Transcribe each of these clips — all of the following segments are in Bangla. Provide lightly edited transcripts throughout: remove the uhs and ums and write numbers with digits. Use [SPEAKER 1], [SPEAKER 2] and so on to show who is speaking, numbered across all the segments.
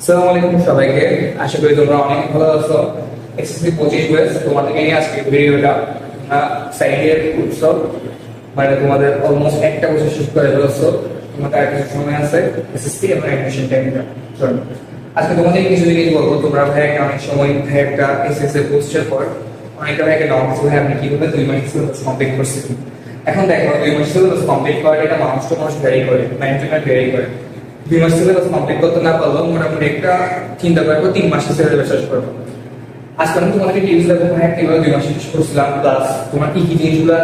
[SPEAKER 1] আসসালামু আলাইকুম সবাইকে। আশা করি তোমরা অনেক ভালো আছো। এসএসসি 25 ব্যাচ তোমাদেরকে নিয়ে আজকে ভিডিওটা সেকেন্ড ইয়ার উৎসব, মানে তোমাদের অলমোস্ট একটা বছর শেষ করে ফেলেছো। তোমাদের আর কিছু সময় আছে এসএসসি এবং অ্যাডমিশন টাইমটা। আজকে তোমাদের কিছু জিনিস বলবো। তোমরা ভাই একটা অনেক সময় ভাই একটা এসএসসি পোস্টের পর অনেকটা ভাই একটা নর্মাল ভাই আপনি কিভাবে 2 মাস সিলেবাস কমপ্লিট করছেন। এখন দেখো 2 মাস সিলেবাস কমপ্লিট করাটা এটা মানুষ তো মানুষ ভ্যারি করে, ম্যানেজমেন্ট ভ্যারি করে। 2 মাস সিলেবাস কমপ্লিট করতে না পারলেও মোটামুটি একটা চিন্তা করবো 3 মাসের সিলেবাস শেষ করবো। আজকে আমি তোমাদেরকে টিপস দেবো ভাই কিভাবে 2 মাস শেষ করছিলাম, প্লাস তোমার কি কি জিনিসগুলো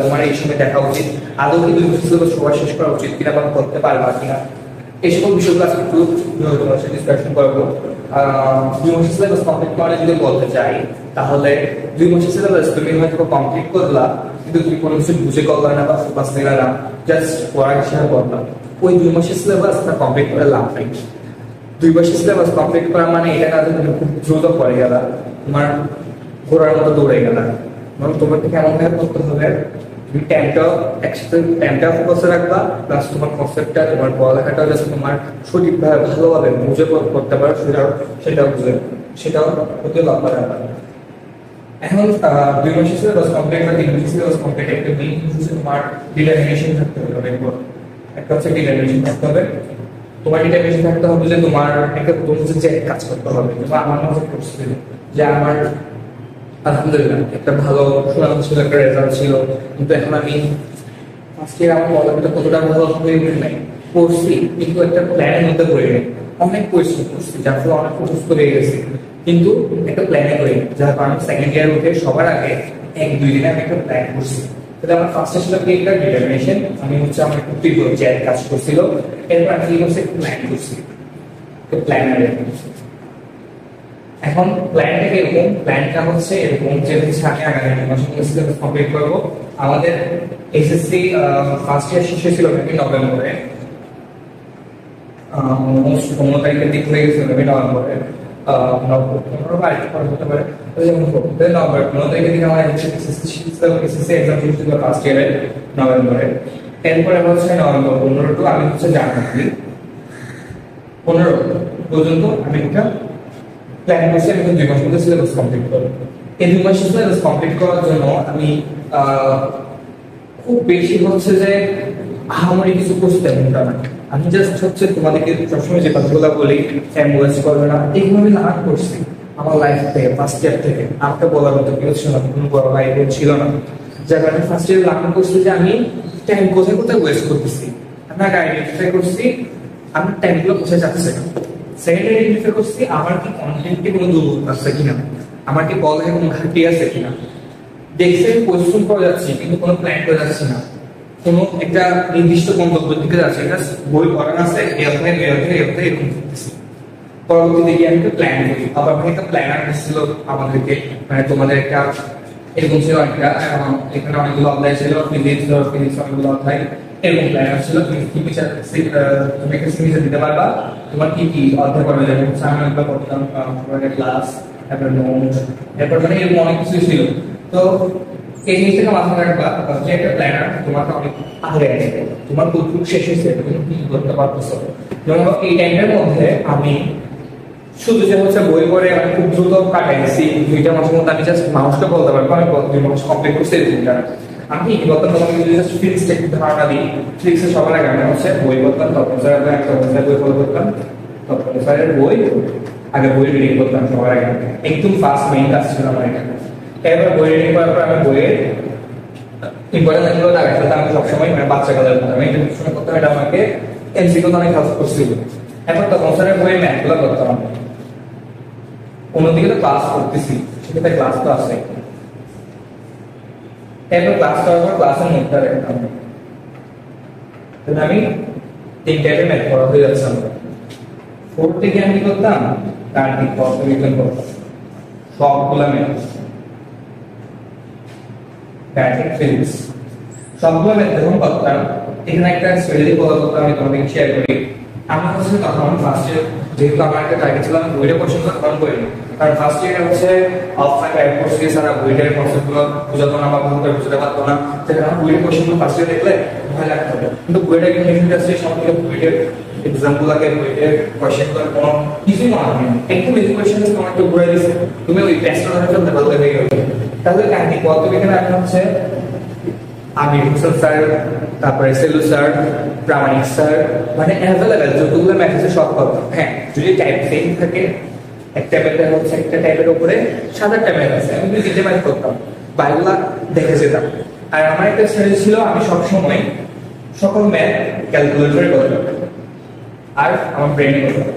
[SPEAKER 1] তোমার এই সময় দেখা উচিত, আদৌ কি 2 মাস সিলেবাস সবার শেষ করা উচিত কিনা বা করতে পারবা কিনা, এই সকল বিষয়গুলো আজকে একটু তোমার সাথে ডিসকাশন করবো। 2 মাস সিলেবাস কমপ্লিট করে যদি বলতে চাই, তাহলে 2 মাসের সিলেবাস তুমি হয়তো কমপ্লিট করলা কিন্তু তুমি কোনো কিছু বুঝে করলা না বা ফোকাস নিলা না, জাস্ট পড়া হিসেবে করলা। ওই 2 মাসের সিলেবাস কমপ্লিট করে লাভ নাই। 2 মাসের সিলেবাস কমপ্লিট করা মানে এটা না যে তুমি খুব দ্রুত পড়ে গেলা, তোমার ঘোড়ার মতো দৌড়ে গেলা। মানে তোমাকে কেমন ভাবে করতে হবে, তুমি টাইমটা ফোকাসে রাখবা, প্লাস তোমার কনসেপ্টটা তোমার পড়ালেখাটা যাতে তোমার সঠিকভাবে ভালোভাবে বুঝে করতে পারো সেটাও বুঝে সেটাও হতে লাভ রাখবা। এখন 2 মাসের সিলেবাস কমপ্লিট বা 3 মাসের সিলেবাস কমপ্লিট একটা মেইন হচ্ছে তোমার ডিটারমিনেশন থাকতে হবে। অনেক বড় একটা হচ্ছে ডিটারমিনেশন থাকতে হবে। তোমার ডিটারমিনেশন থাকতে হবে যে তোমার একটা তোমার যে কাজ করতে হবে। যেমন আমার মনে করছিল যে আমার আলহামদুলিল্লাহ একটা ভালো সুনাম একটা রেজাল্ট ছিল, কিন্তু এখন আমি ফার্স্ট ইয়ার আমার পড়ালেখাটা কতটা ভালো হয়ে উঠে নাই, পড়ছি কিন্তু একটা প্ল্যানের মধ্যে পড়ে নেই। অনেক পরিশ্রম করছি যার ফলে অনেক অসুস্থ হয়ে গেছি, কিন্তু একটা প্ল্যানে করি যার কারণে সেকেন্ড ইয়ার উঠে সবার আগে 1-2 দিনে আমি একটা প্ল্যান করছি। তাহলে আমার ফার্স্ট ছিল কি একটা ডিটারমিনেশন, আমি হচ্ছে আমার একটু তীব্র জ্যাদ কাজ করছিল। এরপর আমি কি করছি, প্ল্যান করছি, প্ল্যানারে। এখন প্ল্যানটা কিরকম, প্ল্যানটা হচ্ছে এরকম যে হচ্ছে আমি আগামী মাসে সিলেবাস কমপ্লিট করব। আমাদের এসএসসি ফার্স্ট ইয়ার শেষ হয়েছিল নভেম্বরে, অলমোস্ট 15 তারিখের দিক হয়ে গেছিল নভেম্বরে। 15 বা একটু পরে হতে পারে, নভেম্বর 15 তারিখের দিকে আমার এসএসসি এক্সাম শুরু ছিল ফার্স্ট ইয়ারে নভেম্বরে। এরপরে হচ্ছে নভেম্বর 15 টু আমি হচ্ছে জানুয়ারি 15 পর্যন্ত আমি একটা প্ল্যান করছি আমি 2 মাসের মধ্যে সিলেবাস কমপ্লিট করবো। এই 2 মাসের সিলেবাস কমপ্লিট করার জন্য আমি খুব বেশি হচ্ছে যে আহামরি কিছু করতে না, আমি জাস্ট হচ্ছে তোমাদেরকে সবসময় যে কথাগুলো বলি ওয়েস্ট করবে না, এইগুলো আমি লার্ন করছি আমার লাইফ থেকে, ফার্স্ট ইয়ার থেকে। আমাকে বলার মতো কেউ ছিল না, কোনো বড় ভাই ছিল না, যার কারণে ফার্স্ট ইয়ার লার্ন করছি যে আমি টাইম কোথায় কোথায় ওয়েস্ট করতেছি। আমি আগে আইডেন্টিফাই করছি আমি টাইমগুলো কোথায় যাচ্ছে না। সেকেন্ড আইডেন্টিফাই করছি আমার কি কন্টেন্টে কোনো দুর্বলতা আছে কিনা, আমার কি বলে কোনো ঘাটতি আছে কিনা। দেখছি পরিশ্রম করে যাচ্ছি কিন্তু কোনো প্ল্যান করে যাচ্ছি না, কোনো একটা নির্দিষ্ট গন্তব্যের দিকে যাচ্ছে, এটা বই পড়ানো আছে এরকম করতেছি। পরবর্তীতে গিয়ে আমি একটা প্ল্যান করি, আবার একটা প্ল্যানার এসেছিল আমাদেরকে, মানে তোমাদের একটা এরকম ছিল একটা, এখানে অনেকগুলো অধ্যায় ছিল, ফিজিক্স অনেকগুলো অধ্যায়, এরকম প্ল্যানার ছিল। তুমি একটা সিমিটার দিতে পারবা তোমার কি কি অধ্যায় পড়বে, যেমন আমি একবার পড়তাম ক্লাস, তারপর নোট, এরপর মানে এরকম অনেক কিছু ছিল। তো এই জিনিসটাকে মাথায় রাখবা যে একটা প্ল্যানার তোমাকে অনেক আগে আসবে, তোমার কতটুকু শেষ হয়েছে তুমি কি করতে পারতেছো। যেমন এই টাইমটার মধ্যে আমি শুধু যে হচ্ছে বই পড়ে আমি খুব দ্রুত কাটাইছি 2টা মাসের মধ্যে, আমি জাস্ট মানুষকে বলতে পারবো আমি 2 মাস কমপ্লিট করছি এরকমটা। আমি কি বলতাম তোমাকে যদি জাস্ট ফিজিক্স একটু ধারণা দিই, ফিজিক্সের সবার আগে আমি হচ্ছে বই পড়তাম, তখন স্যার একটা বই ফলো করতাম, তখন স্যারের বই আগে বই রিডিং করতাম সবার আগে, একদম ফার্স্ট মেইন কাজ ছিল আমার এখানে। এবার বই রিডিং করার পর আমি বইয়ের ইম্পর্টেন্ট লাইনগুলো লাগাই ফেলতাম। আমি সবসময় মানে বাচ্চা কালের মতো আমি এটা সবসময় করতাম, এটা আমাকে এমসিকিউ অনেক হেল্প করছিল। এখন তখন স্যারের বইয়ের ম্যাথগুলো করতাম, অন্যদিকে তো ক্লাস করতেছি, সেক্ষেত্রে ক্লাস তো আছে। এরপর ক্লাস করার পর ক্লাসের নোটটা রাখতাম, তাহলে আমি 3 টাইপের ম্যাথ পড়া হয়ে যাচ্ছে আমার। 4 থেকে আমি কি করতাম, গাণিতিক পদার্থবিজ্ঞান করতাম সবগুলা ম্যাথ, গাণিতিক ফিজিক্স সবগুলো ম্যাথ যখন করতাম। এখানে একটা স্পেশালি কথা বলতে আমি তোমাদেরকে শেয়ার করি। আমি হচ্ছে তখন ফার্স্ট ইয়ার, যেহেতু আমার একটা টার্গেট ছিল আমি বইটা পছন্দ তখন করিনি, কারণ ফার্স্ট ইয়ারে হচ্ছে অফলাইন গাইড কোর্স দিয়ে সারা বইটার কনসেপ্টগুলো বুঝাতো না বা ভালো করে বুঝতে পারতো না, যেটা আমার বইয়ের কোশ্চেনগুলো ফার্স্ট ইয়ার দেখলে ভয় লাগতো। কিন্তু বইটা কিন্তু আসছে সব থেকে বইটার এক্সামগুলোকে বইয়ের কোশ্চেনগুলো কোনো কিছুই মনে হয় না, একদম ইজি কোশ্চেন তোমার একটু ঘুরে দিচ্ছে, তুমি ওই টেস্টটা ধরে ফেলতে পারলে হয়ে গেল। তাহলে কাহিনী কত এখানে এখন হচ্ছে আমি হোসেন স্যার, তারপরে সেলু স্যার, প্রামাণিক স্যার, মানে অ্যাভেলেবেল যতগুলো ম্যাথসে সব কথা। হ্যাঁ, যদি টাইপ সেম থাকে, একটা ম্যাথ হচ্ছে একটা টাইপের উপরে 7-8টা ম্যাথ আছে, আমি যদি 3টে ম্যাথ করতাম বাইগুলা দেখে যেতাম। আর আমার একটা স্ট্র্যাটেজি ছিল, আমি সবসময় সকল ম্যাথ ক্যালকুলেটরে করতাম আর আমার ব্রেনে করতাম।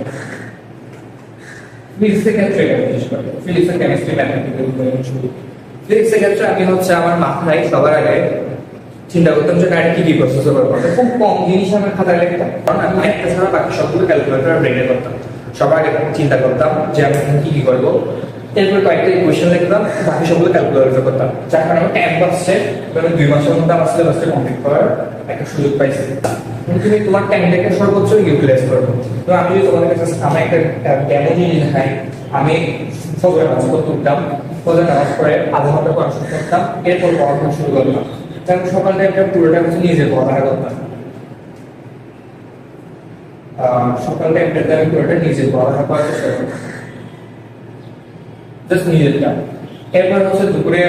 [SPEAKER 1] ফিজিক্সের ক্ষেত্রে বিশেষ করে ফিজিক্স, কেমিস্ট্রি, ম্যাথমেটিক্স, ফিজিক্সের ক্ষেত্রে আমি হচ্ছে আমার মাথায় সবার আগে চিন্তা করতাম যে গাড়ি কি কি প্রসেস করবো, খুব কম জিনিস আমার খাতায় লিখতাম, কারণ আমি একটা ছাড়া বাকি সবগুলো ক্যালকুলেটর ব্রেনে করতাম। সবার আগে চিন্তা করতাম যে আমি কি কি করবো, এরপর কয়েকটা ইকুয়েশন লিখতাম, বাকি সবগুলো ক্যালকুলেটর করতাম। যার কারণে আমার টাইম বাঁচছে, আমি 2 মাসের মধ্যে আমার সিলেবাসটা কমপ্লিট করার একটা সুযোগ পাইছি। তুমি তোমার টাইমটাকে সর্বোচ্চ ইউটিলাইজ করবো। তো আমি যদি তোমাদের কাছে আমার একটা ডেমো জিনিস দেখাই, আমি ফজর নামাজ পড়তে উঠতাম, ফজর নামাজ পড়ে আধা ঘন্টা পড়াশোনা করতাম, এরপর পড়াশোনা শুরু করলাম। কারণ সকাল টাইমটা পুরোটা হচ্ছে নিজের পড়াশোনা করতাম, সকাল টাইমটাতে আমি পুরোটা নিজের পড়াশোনা করার চেষ্টা করতাম, জাস্ট নিজেরটা। এরপর হচ্ছে দুপুরে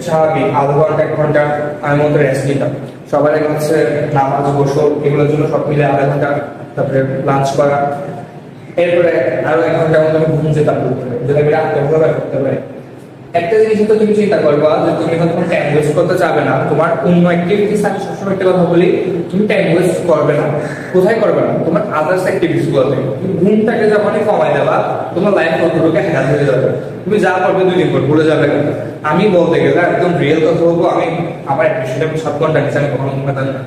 [SPEAKER 1] স্বাভাবিক আধা ঘন্টা 1 ঘন্টা আমি মতো রেস্ট নিতাম। সবার আগে হচ্ছে নামাজ, গোসল, এগুলোর জন্য সব মিলে আধা ঘন্টা, তারপরে লাঞ্চ করা, এরপরে আরো 1 ঘন্টার মতো আমি ঘুম যেতাম দুপুরে, যদি আমি রাখতে ভাবে করতে পারি। একটা জিনিস তো তুমি চিন্তা করবা যে তুমি হয়তো কোনো টাইম ওয়েস্ট করতে চাবে না, তোমার অন্য অ্যাক্টিভিটিস, আমি সবসময় একটা কথা বলি, তুমি টাইম ওয়েস্ট করবে না। কোথায় করবে না? তোমার আদার্স অ্যাক্টিভিটিস গুলোতে। তুমি ঘুমটাকে যখনই কমাই দেবা, তোমার লাইফ কতটুকু হ্যান্ড হয়ে যাবে, তুমি যা করবে 2 দিন পর ভুলে যাবে। আমি বলতে গেলে একদম রিয়েল কথা বলবো, আমি আমার অ্যাপ্রিসিয়েট আমি 7 ঘন্টা নিচে আমি কখনো ঘুমাতাম না,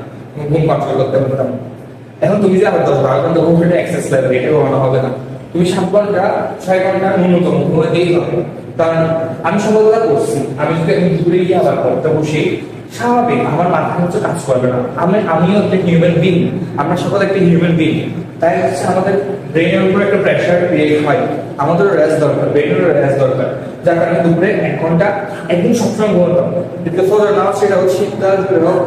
[SPEAKER 1] ঘুম কন্ট্রোল করতে পারতাম। এখন তুমি যে আবার 10-12 ঘন্টা ঘুম পেলে এক্সেস লেভেল, এটা কখনো হবে না। তুমি 7 ঘন্টা 6 ঘন্টা ন্যূনতম ঘুমাতেই হবে। কারণ আমি সকালবেলা করছি, আমি যদি আমি দুপুরে গিয়ে আবার পড়তে বসি, স্বাভাবিক আমার মাথা হচ্ছে কাজ করবে না। আমিও একটা হিউম্যান বিং, আমরা সকলে একটা হিউম্যান বিং, তাই হচ্ছে আমাদের ব্রেনের উপর একটা প্রেশার ক্রিয়েট হয়, আমাদেরও রেস্ট দরকার, ব্রেনেরও রেস্ট দরকার। যার কারণে দুপুরে 1 ঘন্টা একদিন সবসময় ঘুমাতাম। কিন্তু ফজর নামাজ, সেটা হচ্ছে শীতকাল হোক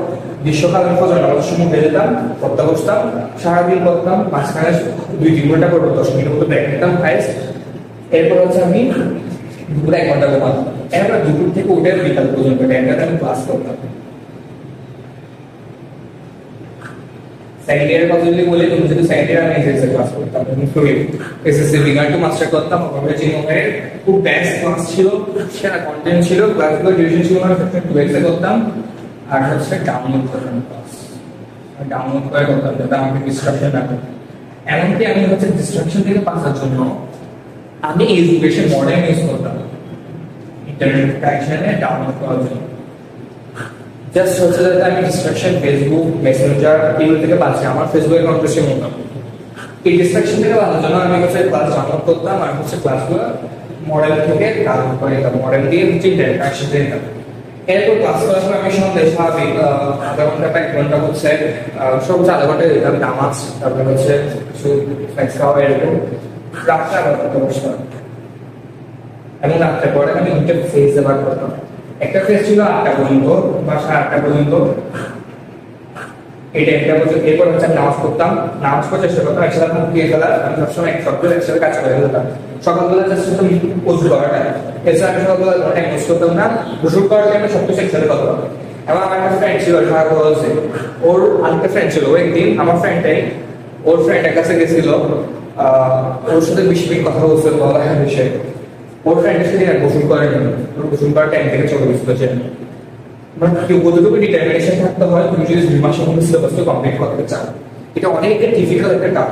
[SPEAKER 1] গ্রীষ্মকাল, আমি ফজর নামাজের সময় উঠে যেতাম, পড়তে বসতাম, সারাদিন করতাম, মাঝখানে 2-3 ঘন্টা করবো, 10 মিনিটের মতো ব্রেক নিতাম হাইস্ট। এরপর হচ্ছে আমি দুপুরে 1 ঘন্টা ঘুমাতাম। এরপর দুপুর থেকে উঠে বিকাল পর্যন্ত টাইমটাতে আমি ক্লাস করতাম। সেকেন্ড ইয়ারের কথা যদি বলি, তুমি যদি সেকেন্ড ইয়ারে আমি এসএসসি ক্লাস করতাম, এসএসসি বিগার টু মাস্টার করতাম, আমার খুব বেস্ট ক্লাস ছিল, সেরা কন্টেন্ট ছিল, ক্লাসগুলো ডিউরেশন ছিল না, 2x করতাম। আর হচ্ছে ডাউনলোড করতাম ক্লাস, ডাউনলোড করে করতাম যাতে আমাকে ডিস্ট্রাকশন না করে। এমনকি আমি হচ্ছে ডিস্ট্রাকশন থেকে বাঁচার জন্য আমি এডুকেশন মডেল ইউজ করতাম ইন্টারনেট কানেকশনে ডাউনলোড করার জন্য। জাস্ট হচ্ছে যাতে আমি ডিস্ট্রাকশন, ফেসবুক, মেসেঞ্জার এগুলো থেকে বাঁচি। আমার ফেসবুক অ্যাকাউন্ট বেশি মতো, এই ডিস্ট্রাকশন থেকে বাঁচার জন্য আমি হচ্ছে ক্লাস ডাউনলোড করতাম আর হচ্ছে ক্লাসগুলো মডেল থেকে ডাউনলোড করে দিতাম, মডেল দিয়ে হচ্ছে ইন্টারনেট কানেকশন দিয়ে দিতাম। এরপর ক্লাস করার পর আমি সন্ধ্যে স্বাভাবিক আধা ঘন্টা বা 1 ঘন্টা হচ্ছে সর্বোচ্চ আধা ঘন্টা দিতাম নামাজ, তারপরে হচ্ছে কিছু স্ন্যাক্স খাওয়া, এরকম রাত্রে আবার করতে বসতাম। এবং রাত্রে পরে আমি 2টা ফেজ ব্যবহার করতাম। একটা ফেজ ছিল 8টা পর্যন্ত বা 8:30 পর্যন্ত, এটা একটা পর্যন্ত। এরপর হচ্ছে আমি নামাজ পড়তাম, নামাজ পড়ার চেষ্টা করতাম একসাথে মুখ দিয়ে ফেলা, আমি সবসময় একসাথে কাজ করে ফেলতাম। সকালবেলা জাস্ট তুমি ওযু করাটা, এছাড়া আমি সকালবেলা টাইম ওয়েস্ট করতাম না, গোসল করার টাইমে সবকিছু একসাথে করতাম। এবং আমার একটা ফ্রেন্ড ছিল ঢাকা কলেজে, ওর আরেকটা ফ্রেন্ড ছিল, ও একদিন আমার ফ্রেন্ডটাই ওর ফ্রেন্ডের কাছে গেছিল, ওর সাথে বেশি কথা বলছে পড়ালেখার বিষয়ে। ওর ফ্রেন্ডের সাথে গোসল করেনি, ওর গোসল করার টাইম থেকে চলে গেছিল। মানে কেউ কতটুকু ডিটারমিনেশন থাকতে হয় তুমি যদি 2 মাসের মধ্যে সিলেবাসটা কমপ্লিট করতে চাও, এটা অনেক ডিফিকাল্ট একটা কাজ।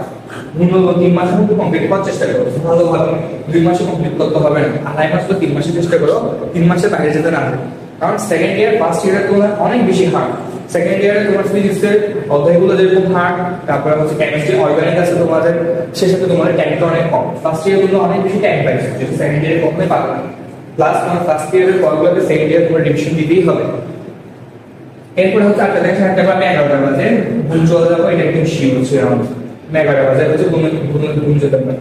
[SPEAKER 1] ন্যূনতম 3 মাসের মধ্যে কমপ্লিট করার চেষ্টা করো, ভালোভাবে 2 মাসে কমপ্লিট করতে হবে না, 2.5 মাস বা 3 মাসে চেষ্টা করো, 3 মাসের বাইরে যেতে না। কারণ সেকেন্ড ইয়ার ফার্স্ট ইয়ারের তুলনায় অনেক বেশি হার্ড। সেকেন্ড ইয়ারে তোমার ফিজিক্সের অধ্যায়গুলো যেরকম হার্ড, তারপরে হচ্ছে কেমিস্ট্রি অর্গানিক আছে তোমাদের, সে সাথে তোমাদের টাইমটা অনেক কম। ফার্স্ট ইয়ার গুলো অনেক বেশি টাইম পাইছে, যেটা সেকেন্ড ইয়ারে কখনোই পাবে না। প্লাস তোমার ফার্স্ট ইয়ারের পরগুলোতে সেকেন্ড ইয়ার তোমার রিভিশন দিতেই হবে। এরপরে হচ্ছে 8টা থেকে 8টা বা 11টা বাজে ঘুম চলে যাবো, এটা একদম শিওর হচ্ছে। আমার 11টা বাজে হচ্ছে ঘুম যেতে পারে,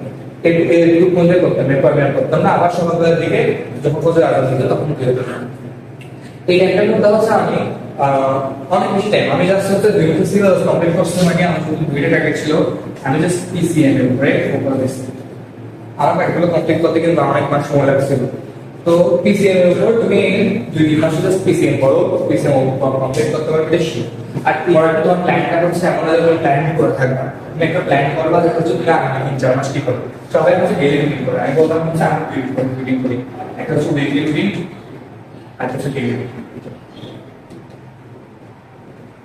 [SPEAKER 1] একটু ঘুমতে করতাম, এরপর ব্যায়াম করতাম না, আবার সকালবেলার দিকে যখন ফজর আজান দিত তখন উঠে যেতাম। এই টাইমটার মধ্যে হচ্ছে আমি অনেক বেশি টাইম আমি জাস্ট হচ্ছে 2 বছর সিলেবাস কমপ্লিট করতে মানে আমার শুধু 2টা টার্গেট ছিল আমি জাস্ট পিসিএম এর উপরে ফোকাস দিয়েছি আমার প্র্যাকটিক্যাল কমপ্লিট করতে কিন্তু অনেক মাস সময় লাগছিল তো পিসিএম এর উপর তুমি 2 মাস জাস্ট পিসিএম করো পিসিএম কমপ্লিট করতে পারবে বেশি আর পড়াটা তোমার প্ল্যানটা হচ্ছে এমন একটা প্ল্যান করে থাকবা তুমি একটা প্ল্যান করবা যেটা হচ্ছে তুমি আগামী 4 মাস কি করবে সবাই হচ্ছে ডেইলি রুটিন করে আমি বললাম হচ্ছে আমি রুটিন করি একটা হচ্ছে উইকলি রুটিন আর একটা হচ্ছে ডেইলি রুটিন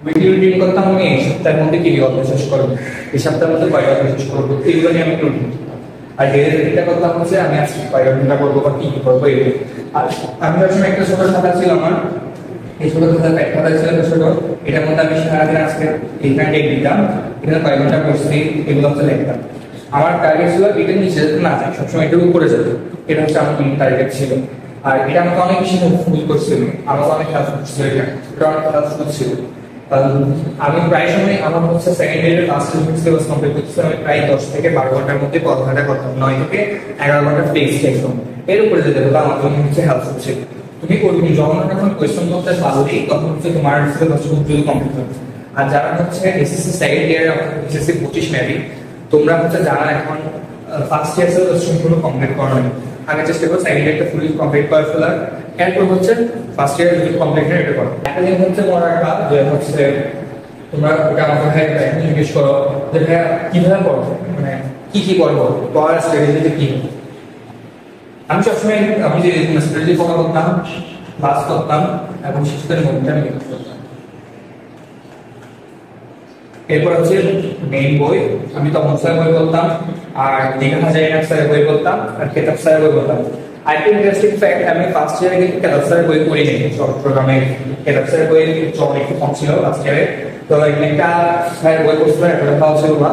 [SPEAKER 1] উইকলি রুটিন করতাম আমি এই সপ্তাহের মধ্যে কি অল্প শেষ করবো এই সপ্তাহের মধ্যে কয়টা শেষ করবো এইগুলো নিয়ে আমি রুটিন আর ডেইলি রুটিনটা করতাম হচ্ছে আমি আজকে কয়টা রুটিনটা করবো বা কি কি করবো এই আর আমি সবসময় একটা ছোট খাতা ছিল আমার এই ছোট খাতা ছিল ছোট এটার মধ্যে আমি সারাদিন আজকে এইখানে ডেট দিতাম এখানে কয় ঘন্টা পড়ছি এগুলো হচ্ছে লিখতাম আমার টার্গেট ছিল এটা নিচে না যায় সবসময় এটার উপরে যেত এটা হচ্ছে আমার মেইন টার্গেট ছিল আর এটা আমাকে অনেক বেশি হেল্পফুল করছিল আমাকে অনেক হেল্প করছিল এটা অনেক হেল্পফুল ছিল আমি প্রায় সময় আমার হচ্ছে সেকেন্ড ইয়ারের লাস্ট সিলেবাস কমপ্লিট করতেছি আমি প্রায় 10 থেকে 12 ঘন্টার মধ্যে পড়াশোনাটা করতাম 9 থেকে 11 ঘন্টা ফিক্স একদম এর উপরে যেতে হলো আমার জন্য হচ্ছে হেল্পফুল ছিল তুমি করবি যখন যখন কোয়েশ্চেন করতে পারবে তখন হচ্ছে তোমার সিলেবাস খুব দ্রুত কমপ্লিট হবে আর যারা হচ্ছে SSC second year SSC 25 maybe তোমরা হচ্ছে যারা এখন ফার্স্ট ইয়ার সিলেবাস সম্পূর্ণ কমপ্লিট করো না আগে চেষ্টা করো সেকেন্ড ইয়ারটা ফুলি কমপ্লিট করে ফেলার এরপর হচ্ছে ফার্স্ট ইয়ার যদি কমপ্লিট করে এটা করো একটা জিনিস হচ্ছে মনে রাখবা যে হচ্ছে তোমরা ওটা আমাকে জিজ্ঞেস করো যে ভাইয়া কিভাবে পড়বো মানে কি পড়বো পড়ার স্ট্র্যাটেজিতে কি আমি সবসময় আমি যে স্ট্র্যাটেজি ফলো করতাম ক্লাস করতাম এবং শিশুদের মধ্যে আমি করতাম এরপর হচ্ছে মেইন বই আমি তমন স্যার বই বলতাম আর দীঘা হাজারিনাথ স্যারের বই বলতাম আর কেতাব স্যারের বই বলতাম আরেকটা ইন্টারেস্টিং ফ্যাক্ট আমি ফার্স্ট ইয়ারে কিন্তু কেতাব স্যারের বই পড়ি নাই চট্টগ্রামে কেতাব স্যারের বই চল একটু কম ছিল ফার্স্ট ইয়ারে তো একটা স্যারের বই পড়ছিলাম একটা খাওয়া ছিল না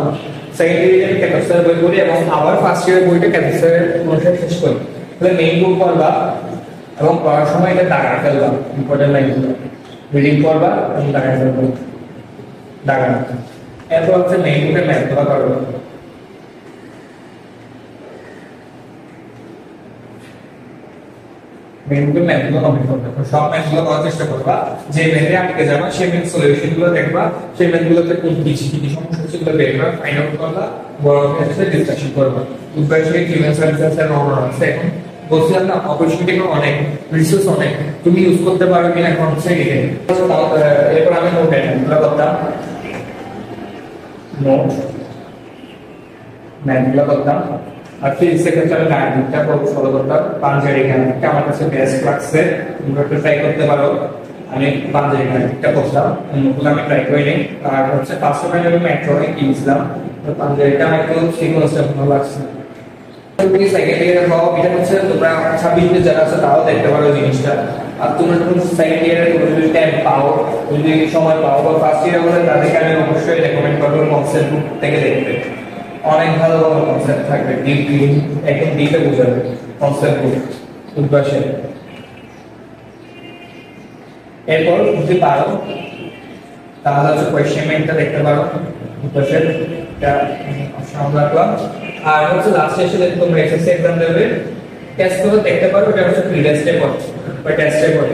[SPEAKER 1] সেকেন্ড ইয়ারে আমি কেতাব স্যারের বই পড়ি এবং আবার ফার্স্ট ইয়ারের বইটা কেতাব স্যারের অনুসারে শেষ করি তাহলে মেইন বুক পড়বা এবং পড়ার সময় এটা দাগায় ফেলবা ইম্পর্টেন্ট লাইনগুলো রিডিং করবা এবং দাগায় ফেলবা দাগানো এরপর হচ্ছে মেইন বুকের ম্যাথগুলো করবো মেইন বুকের ম্যাথগুলো কমপ্লিট করবে সব ম্যাথগুলো করার চেষ্টা করবা যে ম্যাথে আটকে যাবা সেই ম্যাথ সলিউশনগুলো দেখবা সেই ম্যাথগুলোতে কোন কি সমস্যা হচ্ছে সেগুলো বের করে ফাইন্ড আউট করবা বড় ম্যাথের ডিসকাশন করবা উদ্ভাস থেকে কিভাবে সার্ভিসের রওনা আছে এখন বলছিলাম না অপরচুনিটি অনেক রিসোর্স অনেক তুমি ইউজ করতে পারো কিনা এখন হচ্ছে এরপর আমি নোট এগুলো করতাম নোট ম্যাথগুলো করতাম আর ফিজিক্সের ক্ষেত্রে আমি ডায়াগ্রামটা ফলো করতাম পাঞ্জাবি গ্রামারটা আমার কাছে বেস্ট লাগছে তোমরা একটু ট্রাই করতে পারো আমি পাঞ্জাবি গ্রামারটা করতাম অন্যগুলো আমি ট্রাই করিনি আর হচ্ছে ফার্স্ট টাইম আমি মেট্রোয়ে কিনছিলাম তো পাঞ্জাবিটা আমার একটু সিগনেলসটা ভালো লাগছে তুমি সেকেন্ড ইয়ারে হও এটা হচ্ছে তোমরা 26 যারা আছে তাও দেখতে পারো জিনিসটা আর তোমরা যখন সেকেন্ড ইয়ারে তোমরা যদি টাইম পাও যদি সময় পাও বা ফার্স্ট ইয়ারে হলে তাদেরকে আমি অবশ্যই রেকমেন্ড করবো কনসেপ্ট বুক থেকে দেখতে অনেক ভালো ভালো কনসেপ্ট থাকবে ডিপলি একদম ডিপে বোঝাবে কনসেপ্ট বুক উদ্ভাসে এরপর যদি পারো তাহলে হচ্ছে কোয়েশ্চেন ব্যাংকটা দেখতে পারো উদ্ভাসে এটা অপশন রাখলাম আর হচ্ছে লাস্ট এসে তোমরা এসএসসি এক্সাম দেবে টেস্ট করে দেখতে পারো এটা হচ্ছে প্রি টেস্টে পড়ে বা টেস্টে পড়ে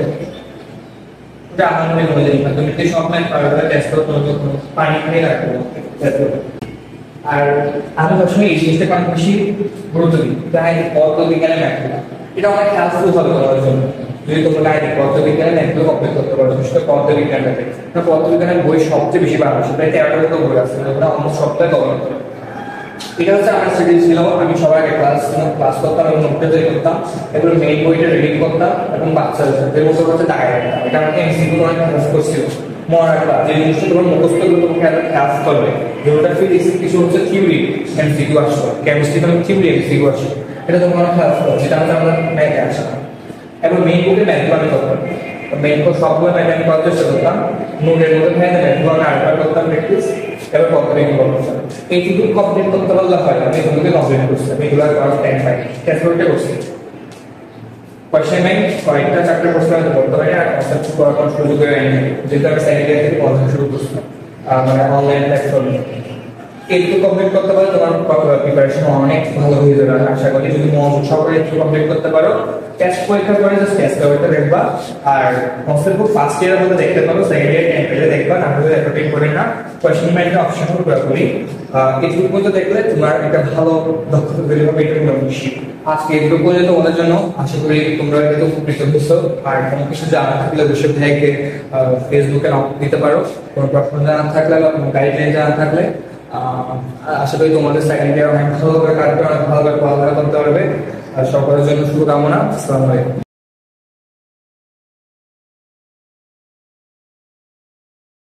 [SPEAKER 1] ওটা আমাদের মনে জানি না তুমি সব ম্যাথ পারো টেস্ট করতে পানি পানি রাখবে আর আমি সবসময় এই জিনিসটা অনেক বেশি গুরুত্ব দিই তাই পদার্থবিজ্ঞানের ম্যাথগুলো এটা অনেক হেল্পফুল হবে তোমার জন্য যদি তোমরা পদার্থবিজ্ঞানের ম্যাথগুলো কমপ্লিট করতে পারো বিশেষ করে পদার্থবিজ্ঞানটাতে পদার্থবিজ্ঞানের বই সবচেয়ে বেশি বাড়বে প্রায় 13টা মতো বই আছে ওটা অলমোস্ট সবটাই কভার করে এটা হচ্ছে আমার স্ট্র্যাটেজি ছিল আমি সবার আগে ক্লাস করতাম এবং নোটটা তৈরি করতাম এরপর মেইন বইটা রিডিং করতাম এবং বাচ্চাদের মতো হচ্ছে দাঁড়িয়ে রাখতাম এটা আমাকে এমসিকিউ অনেক হেল্প করছিল মনে রাখবা যে জিনিসটা তোমার মুখস্থ করলে তোমাকে হেল্প করবে যেটা ফিজিক্স কিছু হচ্ছে থিওরি এমসিকিউ আসবে কেমিস্ট্রি তোমার থিওরি এমসিকিউ আসবে এটা তোমার অনেক হেল্প করবে যেটা হচ্ছে আমরা ম্যাথে আসে না এবার মেইন বুকে ম্যাথগুলো আমি করতাম মেইন কোর্স সবগুলো ম্যাথ আমি করার চেষ্টা করতাম নোটের মধ্যে ম্যাথগুলো আমি আরেকবার করতাম প্র্যাকটিস এবার কমপ্লিট করতাম এইটুকু কমপ্লিট করতে পারলে হয় আমি এগুলোকে কমপ্লিট করছি আমি এগুলো করার টাইম পাই টেস্ট করছি কোয়েশ্চেন ব্যাংক কয়েকটা চ্যাপ্টার প্রশ্ন আমি করতে পারি আর কনসেপ্ট করার কোনো সুযোগ হয়ে যায়নি যেহেতু আমি সেকেন্ড ইয়ার থেকে পড়াশোনা শুরু করছিলাম মানে অনলাইন প্ল্যাটফর্মে একটু কমপ্লিট করতে পারো তোমার প্রিপারেশন অনেক ভালো হয়ে যাবে আশা করি। যদি মনোযোগ সহকারে একটু কমপ্লিট করতে পারো, টেস্ট পরীক্ষার পরে জাস্ট টেস্ট পেপারটা দেখবা, আর কনসেপ্ট বুক ফার্স্ট ইয়ারের মধ্যে দেখতে পারো, সেকেন্ড ইয়ার টেম্পলেটে দেখবা, না হলে রেকর্ডিং করে না কোয়েশ্চেন ব্যাংকের অপশন পুরোপুরি এইটুকু পর্যন্ত দেখলে তোমার একটা ভালো দক্ষতা তৈরি হবে, এটা আমি নিশ্চিত। আজকে এইটুকু পর্যন্ত তোমাদের জন্য, আশা করি তোমরা কিন্তু উপকৃত হচ্ছ। আর কোনো কিছু জানা থাকলে অবশ্যই ভাইকে ফেসবুকে নক দিতে পারো, কোনো প্রশ্ন জানা থাকলে বা কোনো গাইডলাইন জানা থাকলে। আশা করি তোমাদের সেকেন্ড ইয়ার অনেক ভালো করে কাটবে, অনেক ভালো করে পড়ালেখা করতে পারবে। আর সকলের জন্য শুভকামনা। আসসালামু আলাইকুম।